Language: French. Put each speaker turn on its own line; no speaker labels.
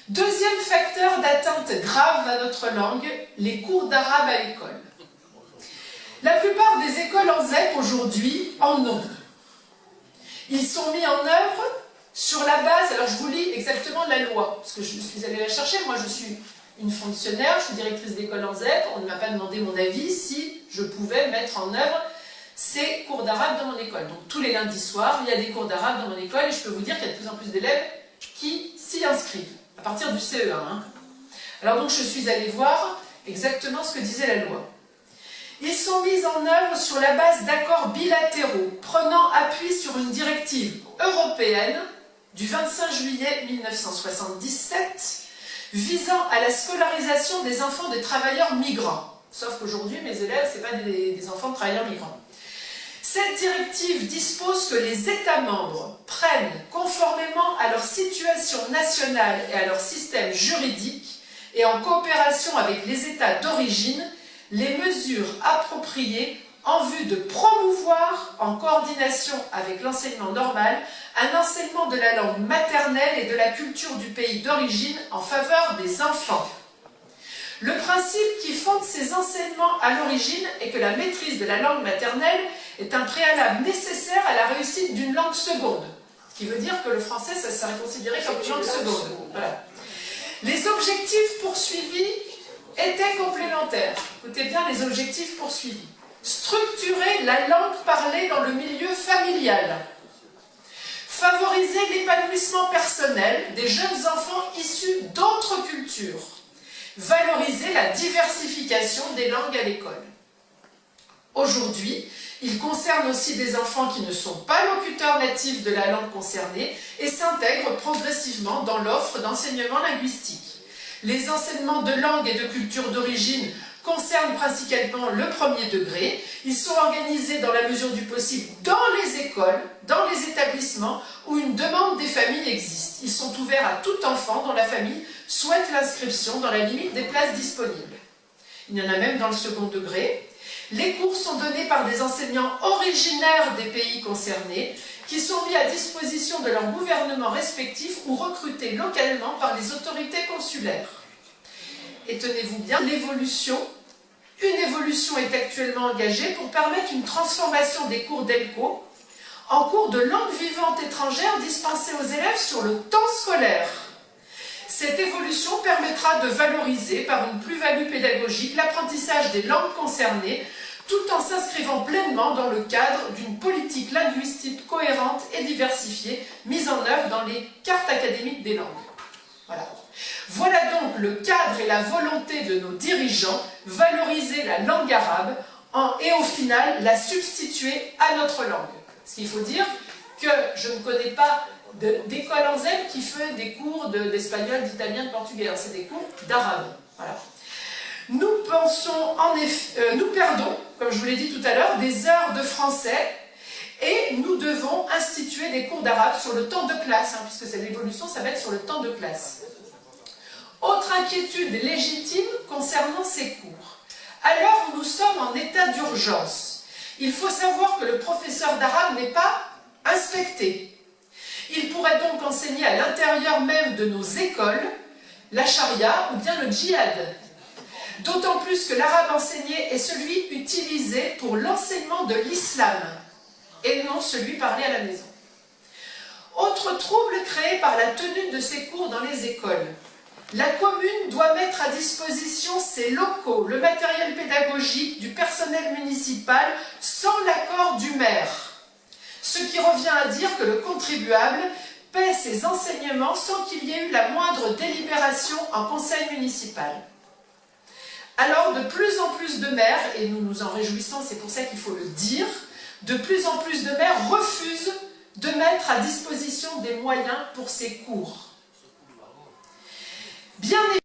Deuxième facteur d'atteinte grave à notre langue, les cours d'arabe à l'école. La plupart des écoles en ZEP aujourd'hui en ont. Ils sont mis en œuvre sur la base, alors je vous lis exactement la loi, parce que je suis allée la chercher, moi je suis une fonctionnaire, je suis directrice d'école en ZEP, on ne m'a pas demandé mon avis si je pouvais mettre en œuvre ces cours d'arabe dans mon école. Donc tous les lundis soirs, il y a des cours d'arabe dans mon école et je peux vous dire qu'il y a de plus en plus d'élèves qui s'y inscrivent, à partir du CE1. Alors donc je suis allée voir exactement ce que disait la loi. Ils sont mis en œuvre sur la base d'accords bilatéraux, prenant appui sur une directive européenne du 25 juillet 1977, visant à la scolarisation des enfants des travailleurs migrants. Sauf qu'aujourd'hui, mes élèves, ce n'est pas des enfants de travailleurs migrants. Cette directive dispose que les États membres prennent, conformément à leur situation nationale et à leur système juridique, et en coopération avec les États d'origine, les mesures appropriées en vue de promouvoir, en coordination avec l'enseignement normal, un enseignement de la langue maternelle et de la culture du pays d'origine en faveur des enfants. Le principe qui fonde ces enseignements à l'origine est que la maîtrise de la langue maternelle est un préalable nécessaire à la réussite d'une langue seconde. Ce qui veut dire que le français, ça serait considéré comme une langue seconde. Voilà. Les objectifs poursuivis étaient complémentaires. Écoutez bien les objectifs poursuivis. Structurer la langue parlée dans le milieu familial. Favoriser l'épanouissement personnel des jeunes enfants issus d'autres cultures. Valoriser la diversification des langues à l'école. Aujourd'hui, il concerne aussi des enfants qui ne sont pas locuteurs natifs de la langue concernée et s'intègrent progressivement dans l'offre d'enseignement linguistique. Les enseignements de langue et de culture d'origine concernent principalement le premier degré. Ils sont organisés dans la mesure du possible dans les écoles, dans les établissements où une demande des familles existe. Ils sont ouverts à tout enfant dont la famille souhaite l'inscription dans la limite des places disponibles. Il y en a même dans le second degré. Les cours sont donnés par des enseignants originaires des pays concernés qui sont mis à disposition de leurs gouvernements respectifs ou recrutés localement par les autorités consulaires. Et tenez-vous bien, une évolution est actuellement engagée pour permettre une transformation des cours d'ELCO en cours de langue vivante étrangère dispensés aux élèves sur le temps scolaire. Cette évolution permettra de valoriser par une plus-value pédagogique l'apprentissage des langues concernées tout en s'inscrivant pleinement dans le cadre d'une politique linguistique cohérente et diversifiée mise en œuvre dans les cartes académiques des langues. Voilà donc le cadre et la volonté de nos dirigeants, valoriser la langue arabe et au final la substituer à notre langue. Ce qu'il faut dire que je ne connais pas d'école en ZEP qui fait des cours d'espagnol, d'italien, de portugais. C'est des cours d'arabe. Voilà. Nous perdons, comme je vous l'ai dit tout à l'heure, des heures de français et nous devons instituer des cours d'arabe sur le temps de classe, puisque c'est l'évolution, ça va être sur le temps de classe. Autre inquiétude légitime concernant ces cours. À l'heure où nous sommes en état d'urgence, il faut savoir que le professeur d'arabe n'est pas inspecté. Il pourrait donc enseigner à l'intérieur même de nos écoles la charia ou bien le djihad. D'autant plus que l'arabe enseigné est celui utilisé pour l'enseignement de l'islam et non celui parlé à la maison. Autre trouble créé par la tenue de ces cours dans les écoles. La commune doit mettre à disposition ses locaux, le matériel pédagogique du personnel municipal sans l'accord du maire. Ce qui revient à dire que le contribuable paie ses enseignements sans qu'il y ait eu la moindre délibération en conseil municipal. Alors, de plus en plus de maires, et nous nous en réjouissons, c'est pour ça qu'il faut le dire, de plus en plus de maires refusent de mettre à disposition des moyens pour ces cours. Bien évidemment,